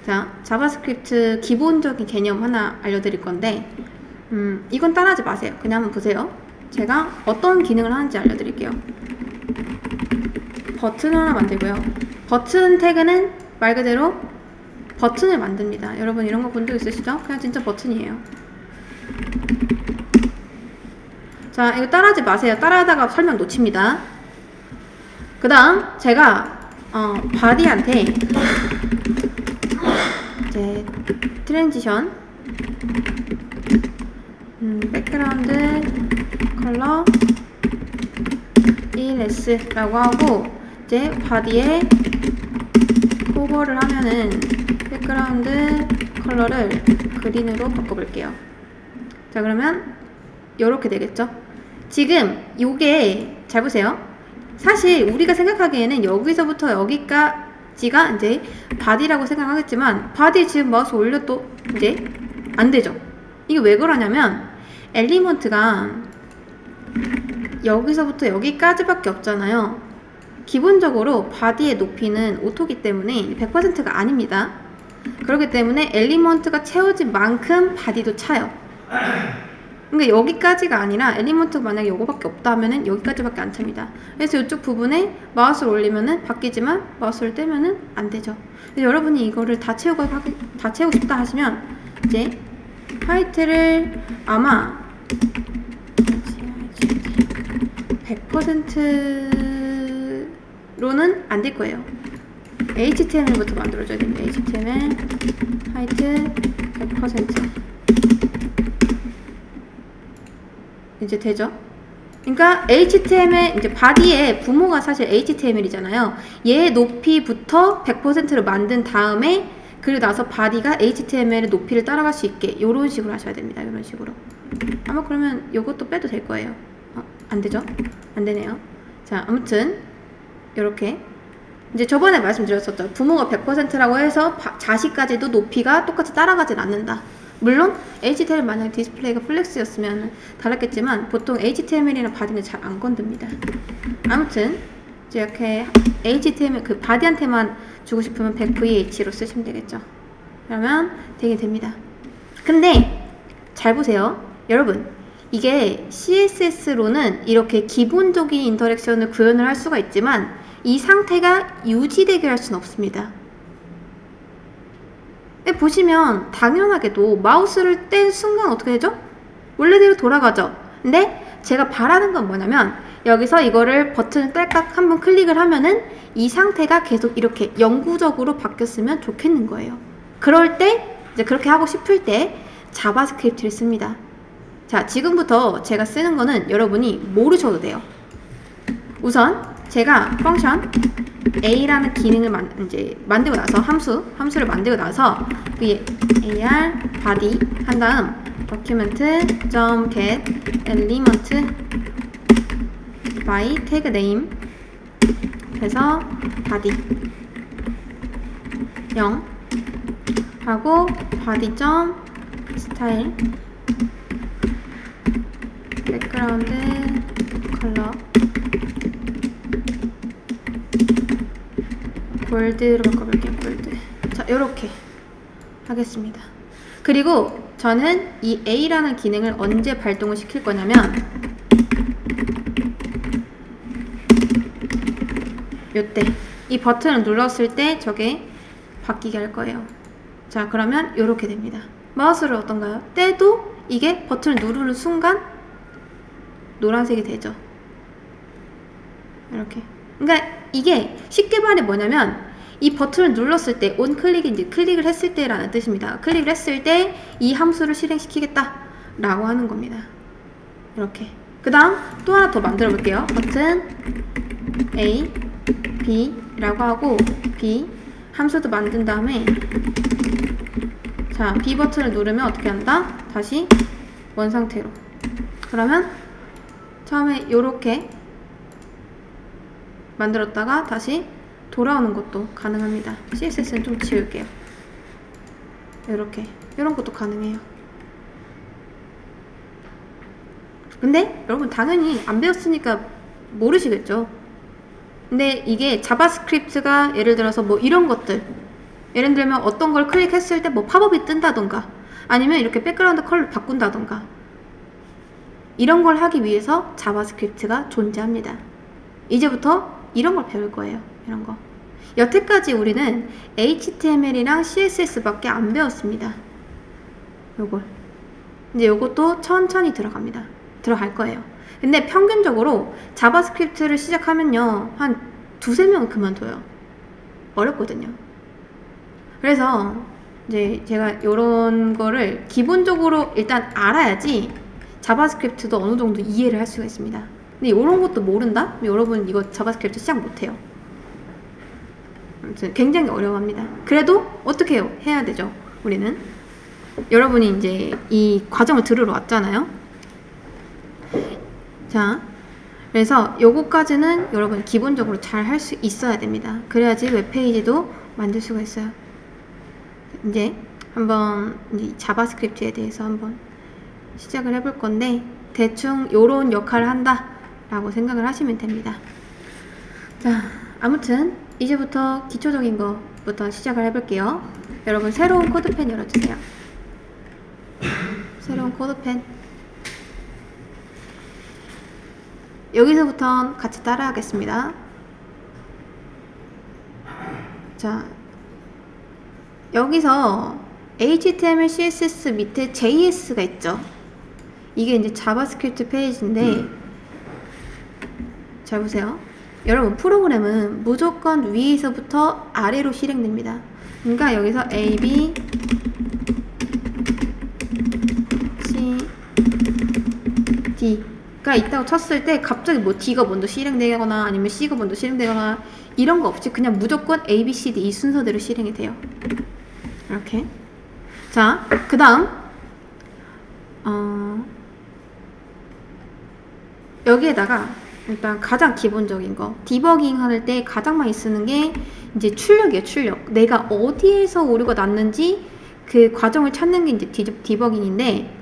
자, 자바스크립트 기본적인 개념 하나 알려드릴 건데 이건 따라하지 마세요. 그냥 한번 보세요. 제가 어떤 기능을 하는지 알려드릴게요. 버튼을 하나 만들고요. 버튼 태그는 말 그대로 버튼을 만듭니다. 여러분 이런 거 본 적 있으시죠? 그냥 진짜 버튼이에요. 자, 이거 따라하지 마세요. 따라하다가 설명 놓칩니다. 그 다음 제가 바디한테 이제 트랜지션 백그라운드 컬러 1S라고 하고 이제 바디에 호버를 하면은 백그라운드 컬러를 그린으로 바꿔볼게요. 자, 그러면 요렇게 되겠죠? 지금 요게 잘 보세요. 사실 우리가 생각하기에는 여기서부터 여기까지가 이제 바디라고 생각하겠지만 바디에 지금 마우스 올려도 이제 안 되죠. 이게 왜 그러냐면 엘리먼트가 여기서부터 여기까지밖에 없잖아요. 기본적으로 바디의 높이는 오토기 때문에 100%가 아닙니다. 그렇기 때문에 엘리먼트가 채워진 만큼 바디도 차요. 그러니까 여기까지가 아니라 엘리먼트가 만약에 요거밖에 없다 하면은 여기까지밖에 안 찹니다. 그래서 이쪽 부분에 마우스를 올리면은 바뀌지만 마우스를 떼면은 안 되죠. 그래서 여러분이 이거를 다 채우고 싶다 하시면 이제 화이트를 아마 100%로는 안 될 거예요. HTML부터 만들어줘야 됩니다. HTML 화이트 100% 이제 되죠? 그러니까 HTML 이제 바디의 부모가 사실 HTML이잖아요. 얘 높이부터 100%를 만든 다음에 그리고 나서 바디가 HTML의 높이를 따라갈 수 있게 이런 식으로 하셔야 됩니다. 이런 식으로. 아마 그러면 이것도 빼도 될 거예요. 안 되죠? 안 되네요. 자, 아무튼 이렇게 이제 저번에 말씀드렸었죠. 부모가 100%라고 해서 자식까지도 높이가 똑같이 따라가진 않는다. 물론 HTML 만약 디스플레이가 플렉스였으면 달랐겠지만 보통 HTML이나 바디는 잘 안 건듭니다. 아무튼 이제 이렇게 HTML 그 바디한테만 주고 싶으면 100VH로 쓰시면 되겠죠. 그러면 되게 됩니다. 근데 잘 보세요. 여러분 이게 CSS로는 이렇게 기본적인 인터랙션을 구현을 할 수가 있지만 이 상태가 유지되게 할 수는 없습니다. 보시면 당연하게도 마우스를 뗀 순간 어떻게 되죠? 원래대로 돌아가죠. 근데 제가 바라는 건 뭐냐면 여기서 이거를 버튼을 딸깍 한번 클릭을 하면은 이 상태가 계속 이렇게 영구적으로 바뀌었으면 좋겠는 거예요. 그럴 때 이제 그렇게 하고 싶을 때 자바스크립트를 씁니다. 자, 지금부터 제가 쓰는 거는 여러분이 모르셔도 돼요. 우선 제가 펑션 A라는 기능을 만들고 나서 함수를 만들고 나서 위에 AR body 한 다음 document.get element by tag name 해서 body 0 하고 body.style background color 골드로 바꿔볼게요. 골드. 자, 요렇게 하겠습니다. 그리고 저는 이 A라는 기능을 언제 발동을 시킬 거냐면 요때 이 버튼을 눌렀을 때 저게 바뀌게 할 거예요. 자, 그러면 요렇게 됩니다. 마우스를 어떤가요? 떼도 이게 버튼을 누르는 순간 노란색이 되죠. 이렇게. 그러니까 이게 쉽게 말해 뭐냐면 이 버튼을 눌렀을 때 온클릭인지 클릭을 했을 때라는 뜻입니다. 클릭을 했을 때 이 함수를 실행시키겠다 라고 하는 겁니다. 이렇게. 그 다음 또 하나 더 만들어 볼게요. 버튼 A, B 라고 하고 B 함수도 만든 다음에 자, B 버튼을 누르면 어떻게 한다? 다시 원 상태로. 그러면 처음에 요렇게 만들었다가 다시 돌아오는 것도 가능합니다. CSS는 좀 지울게요. 이렇게 이런 것도 가능해요. 근데 여러분 당연히 안 배웠으니까 모르시겠죠. 근데 이게 자바스크립트가 예를 들어서 뭐 이런 것들 예를 들면 어떤 걸 클릭했을 때 뭐 팝업이 뜬다던가 아니면 이렇게 백그라운드 컬러 바꾼다던가 이런 걸 하기 위해서 자바스크립트가 존재합니다. 이제부터 이런 걸 배울 거예요. 이런 거. 여태까지 우리는 HTML이랑 CSS 밖에 안 배웠습니다. 요걸. 이제 요것도 천천히 들어갈 거예요. 근데 평균적으로 자바스크립트를 시작하면요. 한 두세 명은 그만둬요. 어렵거든요. 그래서 이제 제가 요런 거를 기본적으로 일단 알아야지 자바스크립트도 어느 정도 이해를 할 수가 있습니다. 근데 이런 것도 모른다? 여러분 이거 자바스크립트 시작 못해요. 굉장히 어려워합니다. 그래도 어떻게 해요? 해야 되죠. 우리는 여러분이 이제 이 과정을 들으러 왔잖아요. 자, 그래서 요거까지는 여러분 기본적으로 잘 할 수 있어야 됩니다. 그래야지 웹페이지도 만들 수가 있어요. 이제 한번 이 자바스크립트에 대해서 한번 시작을 해볼 건데 대충 요런 역할을 한다 라고 생각을 하시면 됩니다. 자, 아무튼 이제부터 기초적인 것부터 시작을 해볼게요. 여러분 새로운 코드펜 열어주세요. 새로운 코드펜. 여기서부터 같이 따라하겠습니다. 자, 여기서 HTML, CSS 밑에 JS가 있죠. 이게 이제 자바스크립트 페이지인데 잘 보세요. 여러분 프로그램은 무조건 위에서부터 아래로 실행됩니다. 그러니까 여기서 A, B, C, D가 있다고 쳤을 때 갑자기 뭐 D가 먼저 실행되거나 아니면 C가 먼저 실행되거나 이런 거 없이 그냥 무조건 A, B, C, D 이 순서대로 실행이 돼요. 이렇게. 자, 그 다음 여기에다가 일단 가장 기본적인 거 디버깅 할 때 가장 많이 쓰는 게 이제 출력이에요. 출력. 내가 어디에서 오류가 났는지 그 과정을 찾는 게 이제 디버깅인데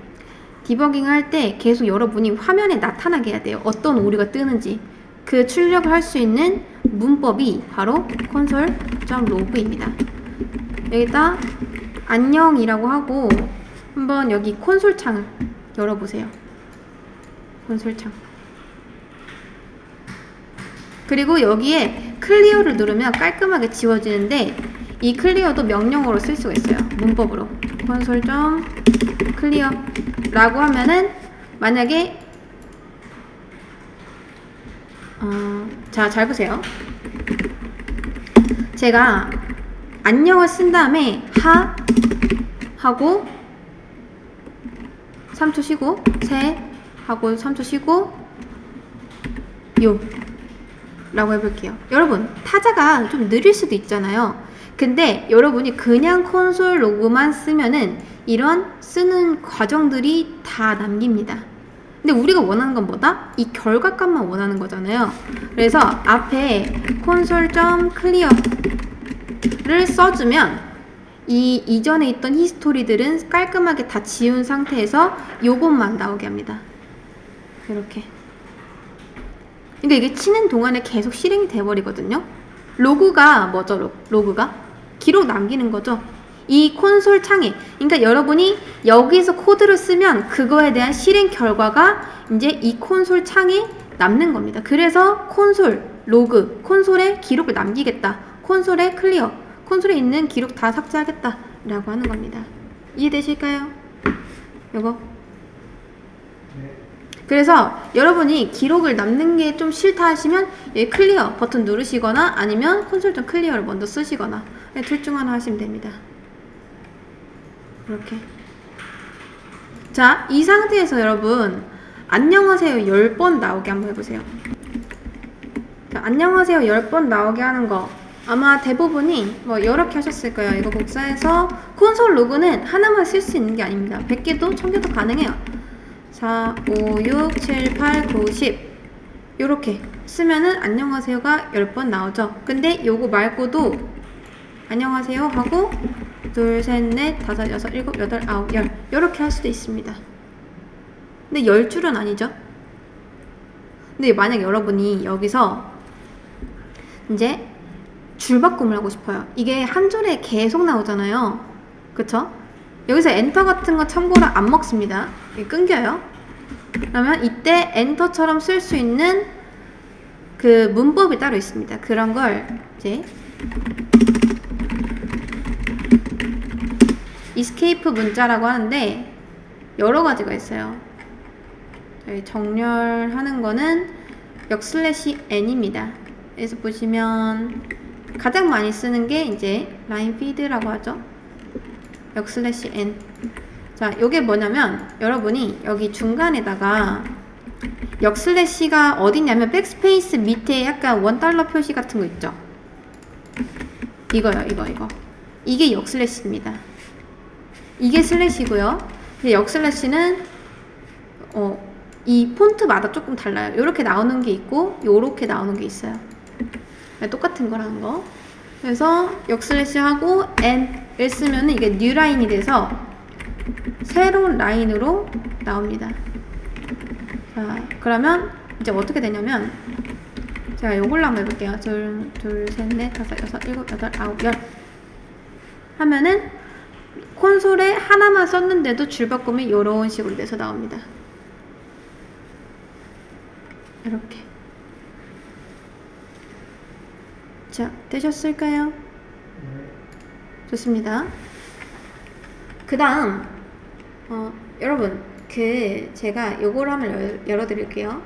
디버깅 할 때 계속 여러분이 화면에 나타나게 해야 돼요. 어떤 오류가 뜨는지. 그 출력을 할 수 있는 문법이 바로 console.log입니다. 여기다 안녕이라고 하고 한번 여기 콘솔 창을 열어보세요. 콘솔 창. 그리고 여기에 클리어를 누르면 깔끔하게 지워지는데 이 클리어도 명령어로 쓸 수가 있어요. 문법으로. console.clear 라고 하면은 만약에 자, 잘 보세요. 제가 안녕을 쓴 다음에 하 하고 3초 쉬고 세 하고 3초 쉬고 요 라고 해볼게요. 여러분 타자가 좀 느릴 수도 있잖아요. 근데 여러분이 그냥 콘솔 로그만 쓰면은 이런 쓰는 과정들이 다 남깁니다. 근데 우리가 원하는 건 뭐다? 이 결과값만 원하는 거잖아요. 그래서 앞에 console.clear를 써주면 이 이전에 있던 히스토리들은 깔끔하게 다 지운 상태에서 요것만 나오게 합니다. 이렇게. 그러니까 이게 치는 동안에 계속 실행이 돼버리거든요. 로그가 뭐죠? 로그가? 기록 남기는 거죠. 이 콘솔 창에. 그러니까 여러분이 여기서 코드를 쓰면 그거에 대한 실행 결과가 이제 이 콘솔 창에 남는 겁니다. 그래서 콘솔, 로그, 콘솔에 기록을 남기겠다. 콘솔에 클리어, 콘솔에 있는 기록 다 삭제하겠다 라고 하는 겁니다. 이해되실까요? 요거. 그래서 여러분이 기록을 남는 게 좀 싫다 하시면 여기 클리어 버튼 누르시거나 아니면 콘솔.클리어를 클리어를 먼저 쓰시거나 둘 중 하나 하시면 됩니다. 이렇게. 자, 이 상태에서 여러분 안녕하세요 10번 나오게 한번 해보세요. 자, 안녕하세요 10번 나오게 하는 거 아마 대부분이 뭐 이렇게 하셨을 거예요. 이거 복사해서 콘솔 로그는 하나만 쓸 수 있는 게 아닙니다. 100개도 1000개도 가능해요. 4, 5, 6, 7, 8, 9, 10 요렇게 쓰면은 안녕하세요가 10번 나오죠. 근데 요거 말고도 안녕하세요 하고 둘, 셋, 넷, 다섯, 여섯, 일곱, 여덟, 아홉, 열 요렇게 할 수도 있습니다. 근데 10줄은 아니죠. 근데 만약 여러분이 여기서 이제 줄바꿈을 하고 싶어요. 이게 한 줄에 계속 나오잖아요. 그쵸? 여기서 엔터 같은 거 참고로 안 먹습니다. 이게 끊겨요. 그러면 이때 엔터처럼 쓸 수 있는 그 문법이 따로 있습니다. 그런 걸 이제 이스케이프 문자라고 하는데 여러 가지가 있어요. 정렬하는 거는 역/n입니다. 그래서 보시면 가장 많이 쓰는 게 이제 라인 피드라고 하죠. 역/n. 자, 요게 뭐냐면 여러분이 여기 중간에다가 역/가 어디냐면 백스페이스 밑에 약간 $1 표시 같은 거 있죠. 이거요, 이거. 이게 역/입니다. 이게 슬래시고요. 역/는 이 폰트마다 조금 달라요. 요렇게 나오는 게 있고 요렇게 나오는 게 있어요. 똑같은 거라는 거. 그래서 역/하고 n을 쓰면은 이게 뉴 라인이 돼서 새로운 라인으로 나옵니다. 자, 그러면 이제 어떻게 되냐면 제가 요걸로 한번 해볼게요. 둘, 셋, 넷, 다섯, 여섯, 일곱, 여덟, 아홉, 열 하면은 콘솔에 하나만 썼는데도 줄바꿈이 이런 식으로 돼서 나옵니다. 이렇게. 자, 되셨을까요? 좋습니다. 그 다음 여러분 제가 요거를 한번 열어드릴게요.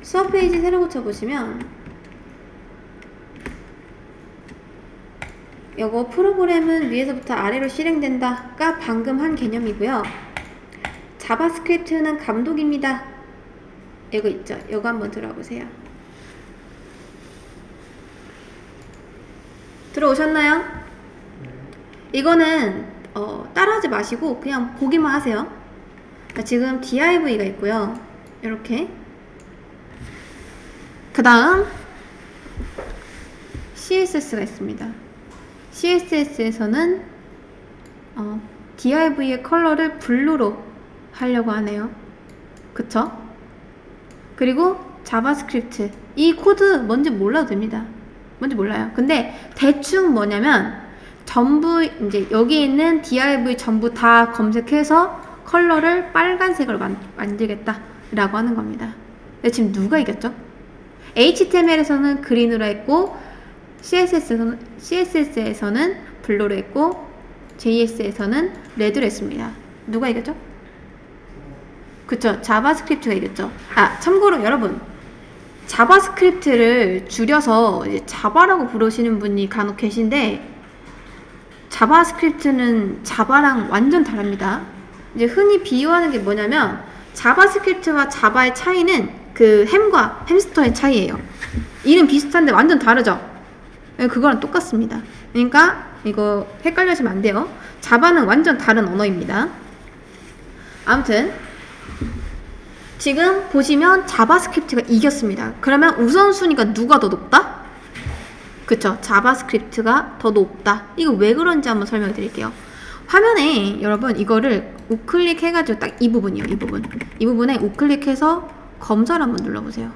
수업 페이지 새로 고쳐보시면 요거 프로그램은 위에서부터 아래로 실행된다가 방금 한 개념이고요. 자바스크립트는 감독입니다. 이거 있죠? 요거 한번 들어보세요. 들어오셨나요? 이거는 따라하지 마시고 그냥 보기만 하세요. 지금 div가 있고요. 이렇게. 그 다음 CSS가 있습니다. CSS에서는 div의 컬러를 블루로 하려고 하네요. 그쵸? 그리고 자바스크립트 이 코드 뭔지 몰라도 됩니다. 뭔지 몰라요. 근데 대충 뭐냐면 전부 이제 여기 있는 div 전부 다 검색해서 컬러를 빨간색으로 만들겠다 라고 하는 겁니다. 근데 지금 누가 이겼죠? HTML에서는 그린으로 했고 CSS에서는 블루로 했고 JS에서는 레드로 했습니다. 누가 이겼죠? 그쵸, 자바스크립트가 이겼죠. 참고로 여러분 자바스크립트를 줄여서 이제 자바라고 부르시는 분이 간혹 계신데 자바스크립트는 자바랑 완전 다릅니다. 이제 흔히 비유하는 게 뭐냐면 자바스크립트와 자바의 차이는 그 햄과 햄스터의 차이예요. 이름 비슷한데 완전 다르죠? 그거랑 똑같습니다. 그러니까 이거 헷갈려지면 안 돼요. 자바는 완전 다른 언어입니다. 아무튼 지금 보시면 자바스크립트가 이겼습니다. 그러면 우선순위가 누가 더 높다? 그쵸, 자바스크립트가 더 높다. 이거 왜 그런지 한번 설명해 드릴게요. 화면에 여러분 이거를 우클릭 해가지고 딱 이 부분이요. 이 부분에 우클릭해서 검사를 한번 눌러보세요.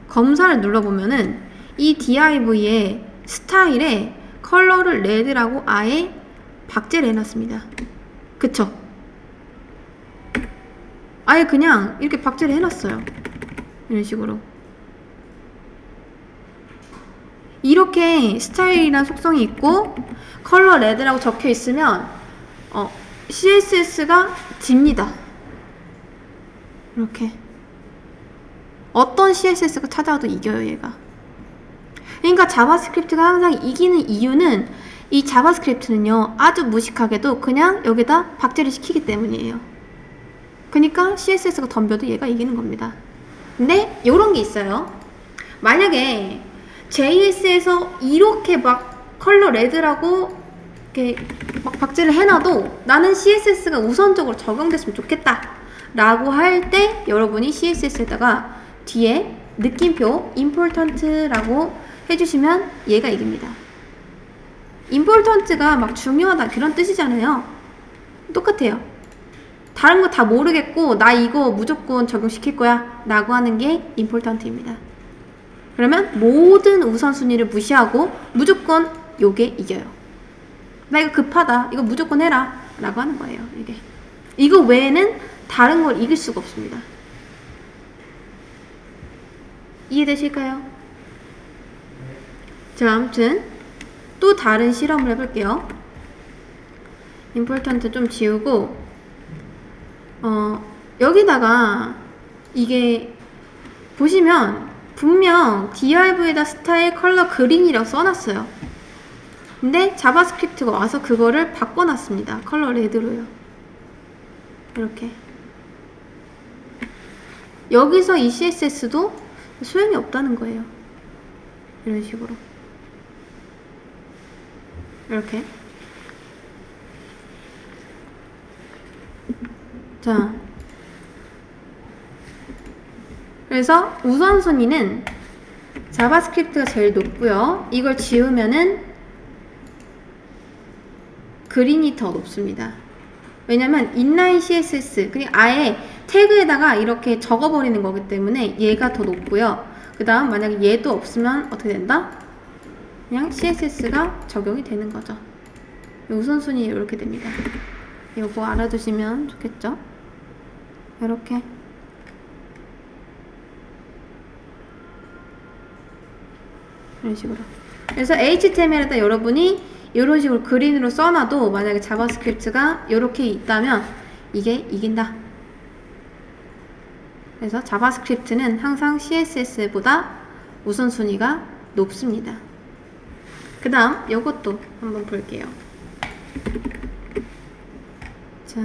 검사를 눌러보면은 이 div의 스타일에 컬러를 레드라고 아예 박제를 해놨습니다. 그쵸? 아예 그냥 이렇게 박제를 해놨어요. 이런 식으로. 이렇게 스타일이란 속성이 있고 컬러 레드라고 적혀 있으면 CSS가 집니다. 이렇게. 어떤 CSS가 찾아와도 이겨요, 얘가. 그러니까 자바스크립트가 항상 이기는 이유는 이 자바스크립트는요, 아주 무식하게도 그냥 여기다 박제를 시키기 때문이에요. 그러니까 CSS가 덤벼도 얘가 이기는 겁니다. 근데 요런 게 있어요. 만약에 JS에서 이렇게 막 컬러 레드라고 이렇게 막 박제를 해놔도 나는 CSS가 우선적으로 적용됐으면 좋겠다 라고 할 때 여러분이 CSS에다가 뒤에 느낌표 important라고 해주시면 얘가 이깁니다. important가 막 중요하다 그런 뜻이잖아요. 똑같아요. 다른 거 다 모르겠고 나 이거 무조건 적용시킬 거야 라고 하는 게 important입니다. 그러면 모든 우선순위를 무시하고 무조건 요게 이겨요. 나 이거 급하다 이거 무조건 해라 라고 하는 거예요. 이거 외에는 다른 걸 이길 수가 없습니다. 이해되실까요? 자, 아무튼 또 다른 실험을 해볼게요. important 좀 지우고 여기다가 이게 보시면 분명 div에다 스타일 컬러 그린이라고 써놨어요. 근데 자바스크립트가 와서 그거를 바꿔놨습니다. 컬러 레드로요. 이렇게 여기서 이 CSS도 소용이 없다는 거예요. 이런 식으로 이렇게. 자, 그래서 우선순위는 자바스크립트가 제일 높고요. 이걸 지우면은 그린이 더 높습니다. 왜냐면 inline CSS 그리고 아예 태그에다가 이렇게 적어버리는 거기 때문에 얘가 더 높고요. 그 다음 만약에 얘도 없으면 어떻게 된다? 그냥 CSS가 적용이 되는 거죠. 우선순위 이렇게 됩니다. 이거 알아두시면 좋겠죠? 이렇게 이런 식으로. 그래서 HTML에다 여러분이 이런 식으로 그린으로 써놔도 만약에 자바스크립트가 이렇게 있다면 이게 이긴다. 그래서 자바스크립트는 항상 CSS보다 우선순위가 높습니다. 그 다음 이것도 한번 볼게요. 자,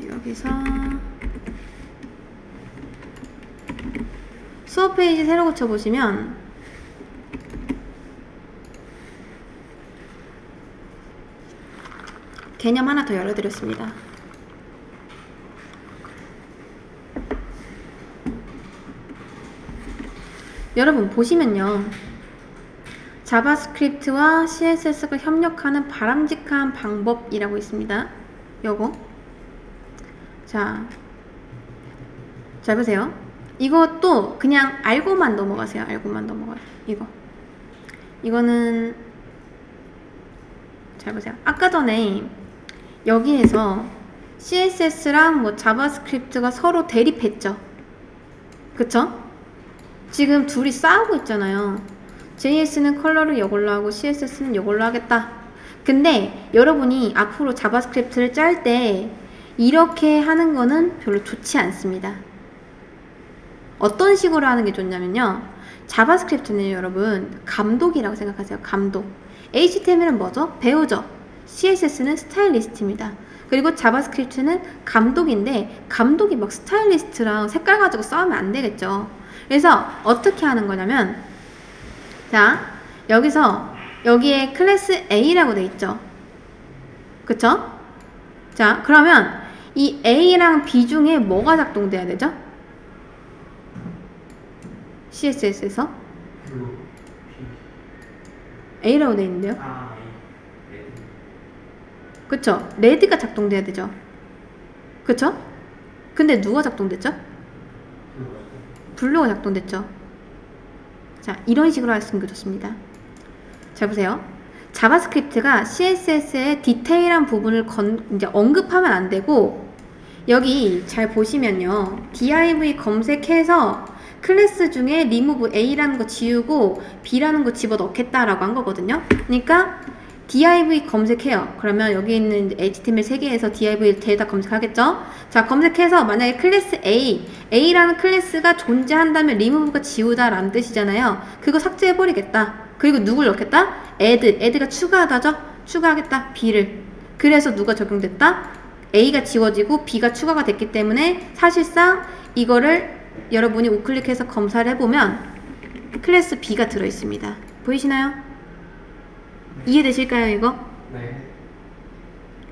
여기서 수업 페이지 새로 고쳐보시면 개념 하나 더 열어드렸습니다. 여러분 보시면요, 자바스크립트와 CSS가 협력하는 바람직한 방법이라고 있습니다. 요거 자 보세요. 이것도 그냥 알고만 넘어가세요. 알고만 넘어가요. 이거는 잘 보세요. 아까 전에 여기에서 CSS랑 뭐 자바스크립트가 서로 대립했죠. 그쵸? 지금 둘이 싸우고 있잖아요. JS는 컬러를 이걸로 하고 CSS는 이걸로 하겠다. 근데 여러분이 앞으로 자바스크립트를 짤 때 이렇게 하는 거는 별로 좋지 않습니다. 어떤 식으로 하는 게 좋냐면요, 자바스크립트는 여러분 감독이라고 생각하세요. 감독. HTML은 뭐죠? 배우죠. CSS는 스타일리스트입니다. 그리고 자바스크립트는 감독인데 감독이 막 스타일리스트랑 색깔 가지고 싸우면 안 되겠죠. 그래서 어떻게 하는 거냐면, 자, 여기에 클래스 A라고 돼 있죠. 그쵸? 자, 그러면 이 A랑 B 중에 뭐가 작동돼야 되죠? CSS에서 A라고 돼 있는데요. 그쵸? 레드가 작동돼야 되죠. 그쵸? 근데 누가 작동됐죠? 블루가 작동됐죠. 자, 이런 식으로 하시는 게 좋습니다. 자, 보세요. 자바스크립트가 CSS의 디테일한 부분을 이제 언급하면 안 되고, 여기 잘 보시면요, div 검색해서 클래스 중에 remove A라는 거 지우고 B라는 거 집어넣겠다라고 한 거거든요. 그러니까 div 검색해요. 그러면 여기 있는 HTML 3개에서 div 데이터 검색하겠죠? 자, 검색해서 만약에 클래스 A라는 클래스가 존재한다면 remove가 지우다 라는 뜻이잖아요. 그거 삭제해버리겠다. 그리고 누굴 넣겠다? add가 추가하다죠? 추가하겠다. B를. 그래서 누가 적용됐다? A가 지워지고 B가 추가가 됐기 때문에 사실상 이거를 여러분이 우클릭해서 검사를 해보면 클래스 B가 들어있습니다. 보이시나요? 이해되실까요, 이거? 네.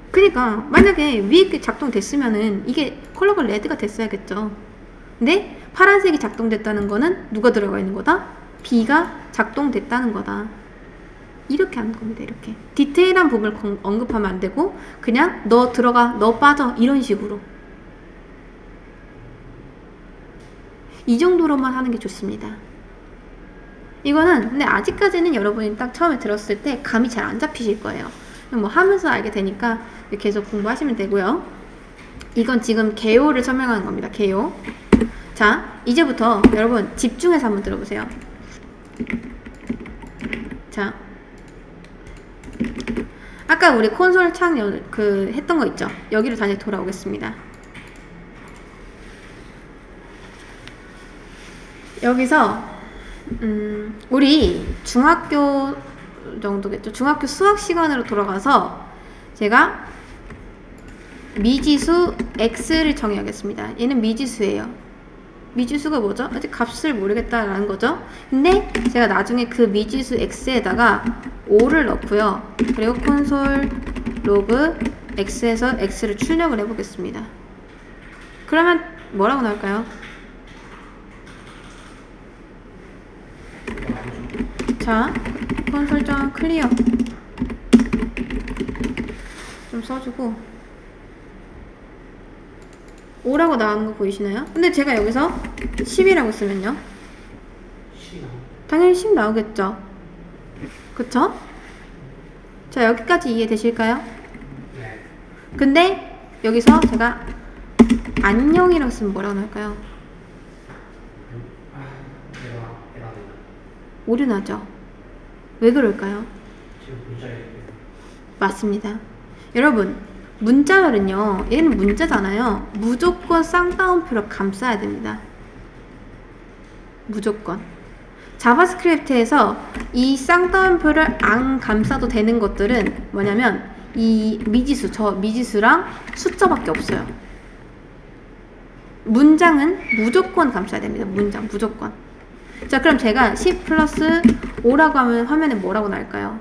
그러니까 만약에 위에 작동됐으면은 이게 컬러가 레드가 됐어야겠죠. 근데 파란색이 작동됐다는 거는 누가 들어가 있는 거다? B가 작동됐다는 거다. 이렇게 하는 겁니다. 이렇게 디테일한 부분을 언급하면 안 되고 그냥 너 들어가, 너 빠져, 이런 식으로. 이 정도로만 하는 게 좋습니다. 이거는 근데 아직까지는 여러분이 딱 처음에 들었을 때 감이 잘 안 잡히실 거예요. 뭐 하면서 알게 되니까 계속 공부하시면 되고요. 이건 지금 개요를 설명하는 겁니다. 개요. 자, 이제부터 여러분 집중해서 한번 들어보세요. 자, 아까 우리 콘솔 창 했던 거 있죠? 여기로 다시 돌아오겠습니다. 여기서 우리 중학교 정도겠죠? 중학교 수학 시간으로 돌아가서 제가 미지수 x를 정의하겠습니다. 얘는 미지수예요. 미지수가 뭐죠? 아직 값을 모르겠다라는 거죠. 근데 제가 나중에 그 미지수 x에다가 5를 넣고요. 그리고 콘솔 로그 x에서 x를 출력을 해보겠습니다. 그러면 뭐라고 나올까요? 자, 콘솔 클리어 좀 써주고 5라고 나오는 거 보이시나요? 근데 제가 여기서 10이라고 쓰면요, 당연히 10 나오겠죠. 그쵸? 자, 여기까지 이해되실까요? 근데 여기서 제가 안녕이라고 쓰면 뭐라고 나올까요? 오류 나죠? 왜 그럴까요? 맞습니다. 여러분, 문자열은요, 얘는 문자잖아요. 무조건 쌍따옴표로 감싸야 됩니다. 무조건. 자바스크립트에서 이 쌍따옴표를 안 감싸도 되는 것들은 뭐냐면 이 미지수, 저 미지수랑 숫자밖에 없어요. 문장은 무조건 감싸야 됩니다. 문장 무조건. 자, 그럼 제가 10 플러스 5라고 하면 화면에 뭐라고 나올까요?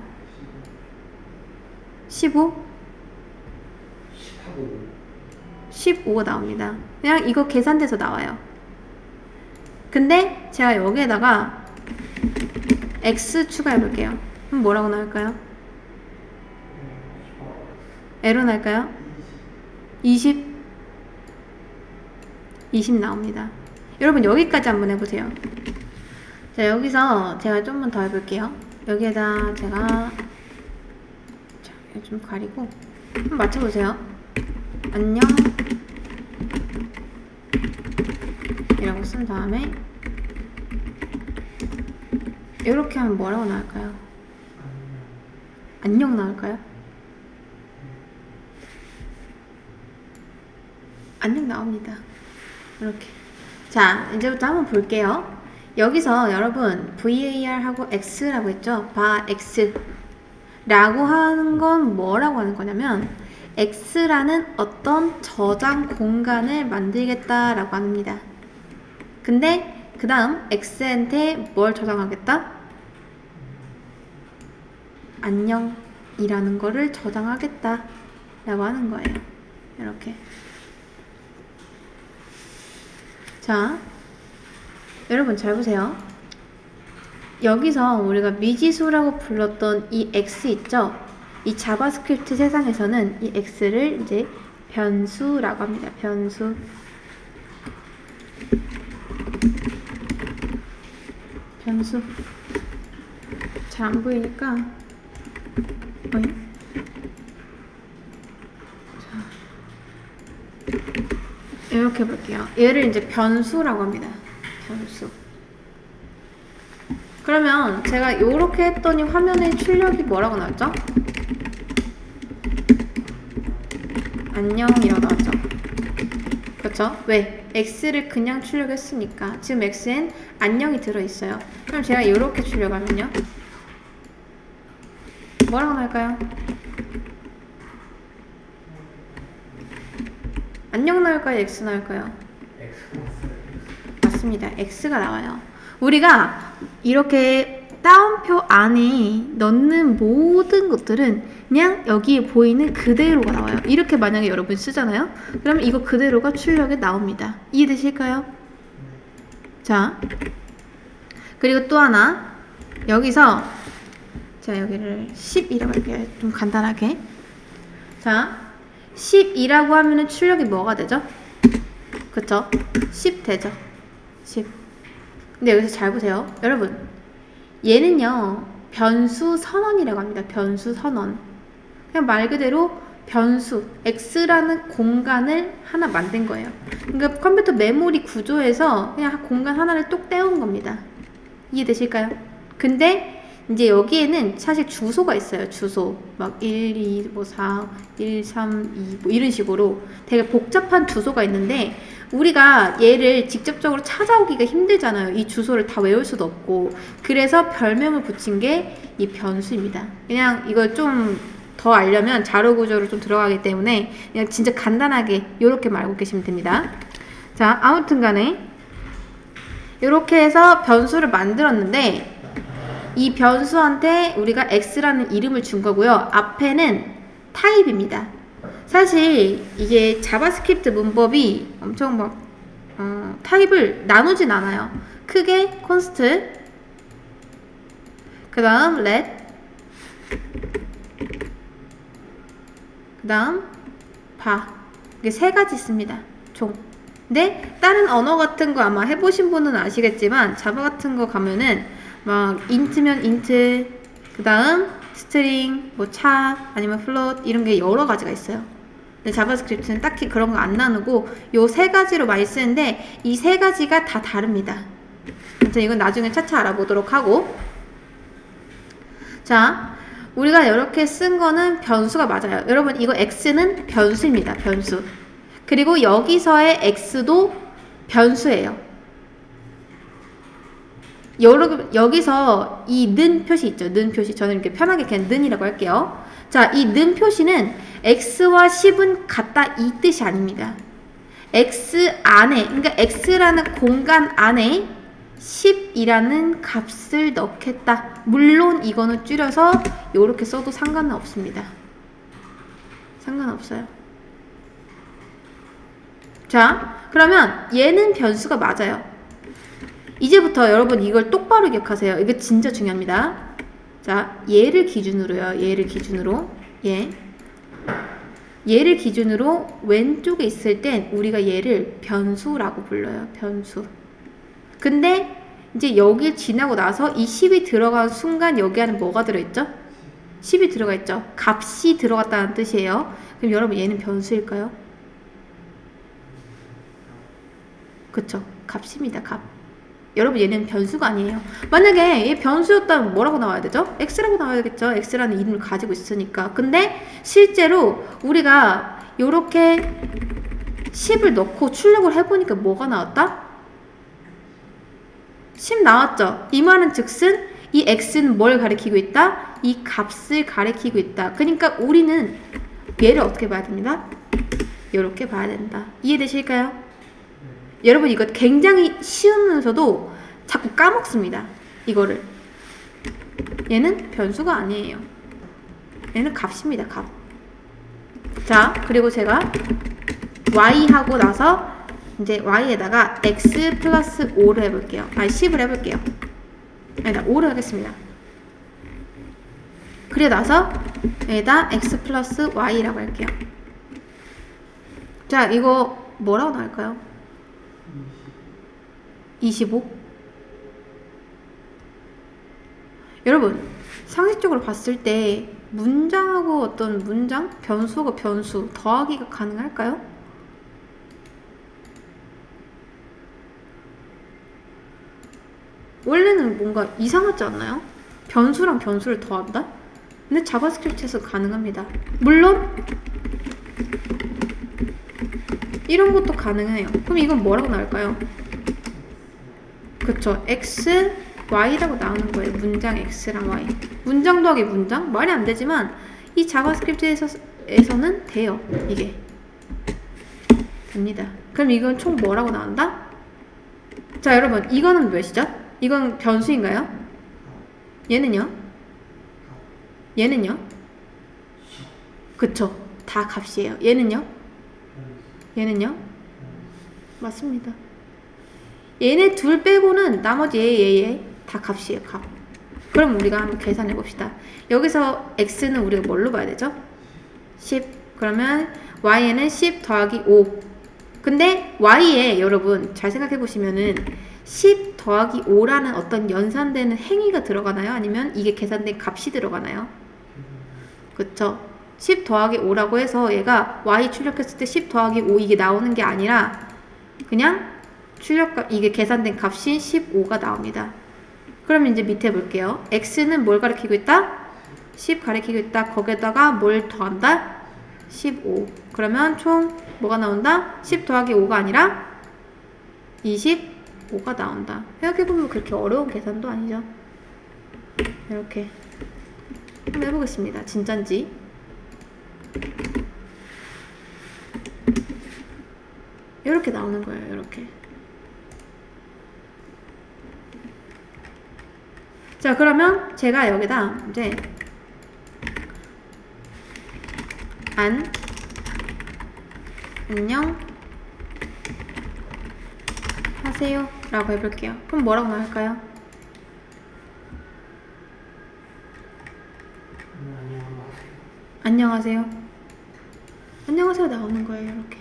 15? 15가 나옵니다. 그냥 이거 계산돼서 나와요. 근데 제가 여기에다가 x 추가해 볼게요. 그럼 뭐라고 나올까요? 에러 날까요? 20 나옵니다. 여러분 여기까지 한번 해보세요. 자, 여기서 제가 좀만 더 해볼게요. 여기에다 제가 좀 가리고 한번 맞춰보세요. 안녕 이라고 쓴 다음에 이렇게 하면 뭐라고 나올까요? 안녕 나올까요? 안녕 나옵니다. 이렇게. 자, 이제부터 한번 볼게요. 여기서 여러분 VAR하고 X라고 했죠? 바 X 라고 하는 건 뭐라고 하는 거냐면 X라는 어떤 저장 공간을 만들겠다라고 합니다. 근데 그 다음 X한테 뭘 저장하겠다? 안녕이라는 거를 저장하겠다 라고 하는 거예요. 이렇게. 자, 여러분 잘 보세요. 여기서 우리가 미지수라고 불렀던 이 X 있죠? 이 자바스크립트 세상에서는 이 X를 이제 변수라고 합니다. 변수. 잘 안 보이니까 이렇게 볼게요. 얘를 이제 변수라고 합니다. 변수. 그러면 제가 이렇게 했더니 화면에 출력이 뭐라고 나왔죠? 안녕이라고 나왔죠. 그렇죠? 왜? X를 그냥 출력했으니까. 지금 X엔 안녕이 들어있어요. 그럼 제가 이렇게 출력하면요, 뭐라고 나올까요? 안녕 나올까요? X 나올까요? 맞습니다. X가 나와요. 우리가 이렇게 따옴표 안에 넣는 모든 것들은 그냥 여기에 보이는 그대로가 나와요. 이렇게 만약에 여러분 쓰잖아요. 그러면 이거 그대로가 출력에 나옵니다. 이해되실까요? 자, 그리고 또 하나. 여기서 자, 여기를 12라고 할게요. 좀 간단하게. 자, 12라고 하면은 출력이 뭐가 되죠? 그쵸? 10 되죠? 10. 근데 여기서 잘 보세요. 여러분, 얘는요, 변수 선언이라고 합니다. 변수 선언. 그냥 말 그대로 변수, x라는 공간을 하나 만든 거예요. 그러니까 컴퓨터 메모리 구조에서 그냥 공간 하나를 뚝 떼온 겁니다. 이해되실까요? 근데 이제 여기에는 사실 주소가 있어요. 주소. 막 1, 2, 뭐 4, 1, 3, 2, 뭐 이런 식으로 되게 복잡한 주소가 있는데 우리가 얘를 직접적으로 찾아오기가 힘들잖아요. 이 주소를 다 외울 수도 없고. 그래서 별명을 붙인 게 이 변수입니다. 그냥 이걸 좀 더 알려면 자료 구조로 좀 들어가기 때문에 그냥 진짜 간단하게 이렇게 알고 계시면 됩니다. 자, 아무튼 간에 이렇게 해서 변수를 만들었는데 이 변수한테 우리가 x라는 이름을 준 거고요. 앞에는 타입입니다. 사실 이게 자바스크립트 문법이 엄청 막 타입을 나누진 않아요. 크게 const, 그 다음 let, 그 다음 bar, 이게 세 가지 있습니다. 총. 근데 다른 언어 같은 거 아마 해보신 분은 아시겠지만 자바 같은 거 가면은 막 int면 int, 그 다음 string, 뭐 char, 아니면 float 이런 게 여러 가지가 있어요. 근데 자바스크립트는 딱히 그런 거 안 나누고 요 세 가지로 많이 쓰는데 이 세 가지가 다 다릅니다. 아무튼 이건 나중에 차차 알아보도록 하고, 자, 우리가 이렇게 쓴 거는 변수가 맞아요. 여러분 이거 x는 변수입니다. 변수. 그리고 여기서의 x도 변수예요. 여기서 이 는 표시 있죠. 는 표시. 저는 이렇게 편하게 그냥 는이라고 할게요. 자, 이 는 표시는 x와 10은 같다 이 뜻이 아닙니다. x 안에, 그러니까 x라는 공간 안에 10이라는 값을 넣겠다. 물론 이거는 줄여서 이렇게 써도 상관은 없습니다. 상관없어요. 자, 그러면 얘는 변수가 맞아요. 이제부터 여러분 이걸 똑바로 기억하세요. 이거 진짜 중요합니다. 자, 얘를 기준으로요. 얘를 기준으로. 얘를 기준으로 왼쪽에 있을 땐 우리가 얘를 변수라고 불러요. 변수. 근데 이제 여길 지나고 나서 이 10이 들어간 순간 여기 안에 뭐가 들어있죠? 10이 들어가 있죠. 값이 들어갔다는 뜻이에요. 그럼 여러분 얘는 변수일까요? 그쵸. 값입니다. 값. 여러분 얘는 변수가 아니에요. 만약에 얘 변수였다면 뭐라고 나와야 되죠? x라고 나와야 되겠죠. x라는 이름을 가지고 있으니까. 근데 실제로 우리가 요렇게 10을 넣고 출력을 해보니까 뭐가 나왔다? 10 나왔죠. 이 말은 즉슨 이 x는 뭘 가리키고 있다? 이 값을 가리키고 있다. 그러니까 우리는 얘를 어떻게 봐야 됩니다? 이렇게 봐야 된다. 이해되실까요? 여러분 이거 굉장히 쉬우면서도 자꾸 까먹습니다. 이거를. 얘는 변수가 아니에요. 얘는 값입니다. 값. 자, 그리고 제가 y 하고 나서 이제 y에다가 x 플러스 5를 해볼게요. 아니 10을 해볼게요. 아니다 5를 하겠습니다. 그리고 나서 여기다 x 플러스 y라고 할게요. 자, 이거 뭐라고 나올까요? 25? 여러분 상식적으로 봤을 때 문장하고 어떤 문장? 변수가 변수 더하기가 가능할까요? 원래는 뭔가 이상하지 않나요? 변수랑 변수를 더한다? 근데 자바스크립트에서 가능합니다. 물론 이런 것도 가능해요. 그럼 이건 뭐라고 나올까요? 그쵸. x, y라고 나오는 거예요. 문장 x랑 y. 문장 더하기 문장? 말이 안 되지만 이 자바스크립트에서는 돼요. 이게. 됩니다. 그럼 이건 총 뭐라고 나온다? 자, 여러분 이거는 몇이죠? 이건 변수인가요? 얘는요? 얘는요? 그쵸. 다 값이에요. 얘는요? 얘는요? 맞습니다. 얘네 둘 빼고는 나머지 얘 다 값이에요. 값. 그럼 우리가 한번 계산해 봅시다. 여기서 x는 우리가 뭘로 봐야 되죠? 10. 그러면 y에는 10 더하기 5. 근데 y에 여러분 잘 생각해 보시면은 10 더하기 5라는 어떤 연산되는 행위가 들어가나요? 아니면 이게 계산된 값이 들어가나요? 그쵸? 10 더하기 5라고 해서 얘가 y 출력했을 때 10 더하기 5 이게 나오는 게 아니라 그냥 출력값, 이게 계산된 값이 15가 나옵니다. 그럼 이제 밑에 볼게요. x는 뭘 가리키고 있다? 10 가리키고 있다. 거기에다가 뭘 더한다? 15. 그러면 총 뭐가 나온다? 10 더하기 5가 아니라 25가 나온다. 생각해보면 그렇게 어려운 계산도 아니죠. 이렇게 한번 해보겠습니다. 진짠지. 이렇게 나오는 거예요. 이렇게. 자, 그러면 제가 여기다 이제 안녕 하세요 라고 해볼게요. 그럼 뭐라고 나올까요? 안녕하세요. 안녕하세요 나오는 거예요. 이렇게.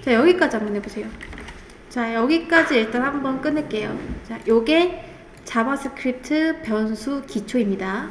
자, 여기까지 한번 해보세요. 자, 여기까지 일단 한번 끝낼게요. 자, 요게 자바스크립트 변수 기초입니다.